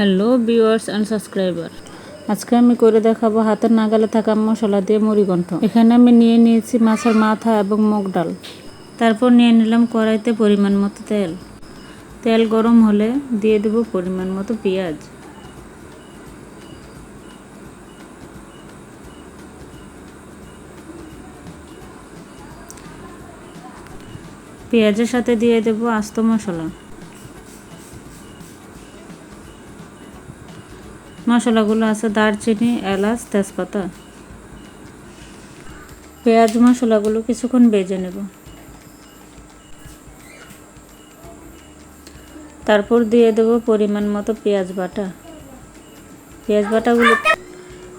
Hello viewers and subscriber, আজকে আমি করে দেখাবো হাতের নাগালে থাকা মশলা দিয়ে মুড়িঘণ্ট। এখানে আমি নিয়েছি মাছের মাথা এবং মুগ ডাল। তারপর নিয়ে নিলাম কড়াইতে পরিমাণ মতো তেল। তেল গরম হলে দিয়ে দেব পরিমাণ মতো পেঁয়াজ। পেঁয়াজের সাথে দিয়ে দেব আস্ত মশলা। মশলাগুলো আছে দারচিনি, এলাচ, তেজপাতা। পেঁয়াজ মশলাগুলো কিছুক্ষণ ভেজে নেব। তারপর দিয়ে দেব পরিমাণ মতো পেঁয়াজ বাটা।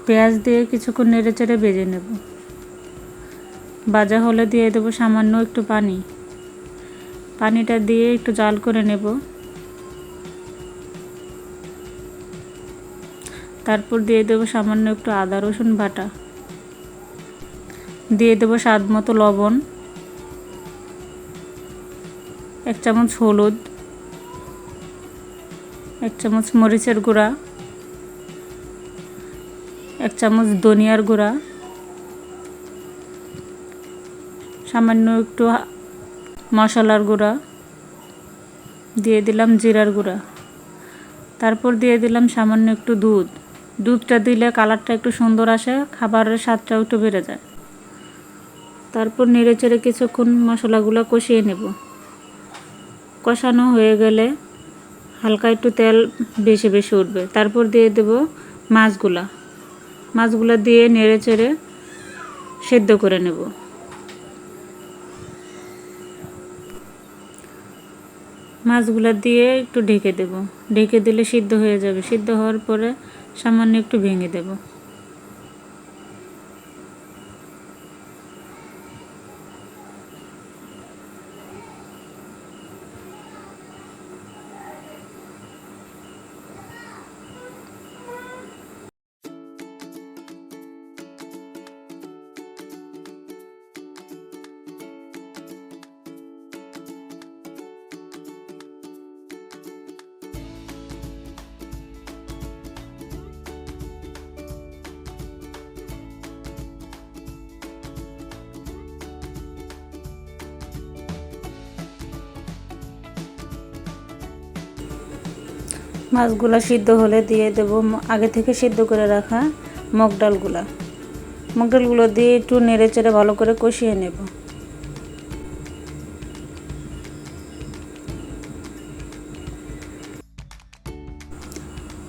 পেঁয়াজ দিয়ে কিছুক্ষণ নেড়েচেড়ে ভেজে নেব। ভাজা হলে দিয়ে দেব সামান্য একটু পানি। পানিটা দিয়ে একটু জাল করে নেব। তারপর দিয়ে দেব সামান্য একটু আদা রসুন বাটা। দিয়ে দেব স্বাদ মতো লবণ, 1 চামচ হলুদ, 1 চামচ মরিচের গুঁড়া, 1 চামচ ধনিয়ার গুঁড়া, সামান্য একটু মশলার গুঁড়া, দিয়ে দিলাম জিরার গুঁড়া। তারপর দিয়ে দিলাম সামান্য একটু দুধ। দুধটা দিলে কালারটা একটু সুন্দর আসে, খাবারের স্বাদটাও একটু বেড়ে যায়। তারপর নেড়েচেড়ে কিছুক্ষণ মশলাগুলো কষিয়ে নেব। কষানো হয়ে গেলে হালকা একটু তেল বেশি বেশি উঠবে। তারপর দিয়ে দেব মাছগুলো দিয়ে নেড়েচেড়ে সেদ্ধ করে নেব। মাছগুলো দিয়ে একটু ঢেকে দেব। ঢেকে দিলে সিদ্ধ হয়ে যাবে। সিদ্ধ হওয়ার পরে সামান্য একটু ভেঙে দেব। মাছগুলো সিদ্ধ হলে দিয়ে দেব আগে থেকে সিদ্ধ করে রাখা মুগ ডালগুলো দিয়ে একটু নেড়েচেড়ে ভালো করে কষিয়ে নেব।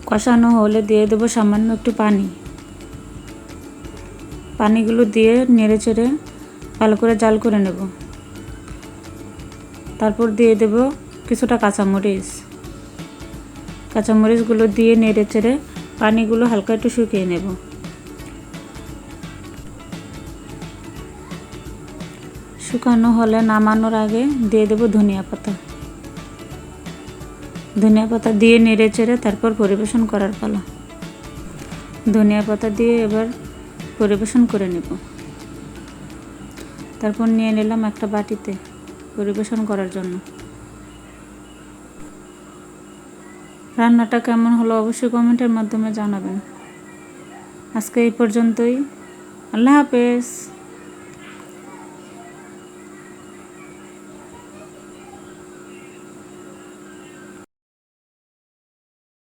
কষানো হলে দিয়ে দেব সামান্য একটু পানিগুলো দিয়ে নেড়েচেড়ে ভালো করে জাল করে নেব। তারপর দিয়ে দেব কিছুটা কাঁচামরিচগুলো দিয়ে নেড়েচেড়ে পানিগুলো হালকা একটু শুকিয়ে নেব। শুকানো হলে নামানোর আগে দিয়ে দেব ধনিয়া পাতা দিয়ে নেড়েচেড়ে তারপর পরিবেশন করার পালা। ধনিয়া পাতা দিয়ে এবার পরিবেশন করে নেব। তারপর নিয়ে নিলাম একটা বাটিতে পরিবেশন করার জন্য। রান্নাটা কেমন হলো অবশ্যই কমেন্টের মাধ্যমে জানাবেন। আজকে এই পর্যন্তই। আল্লাহ হাফেজ।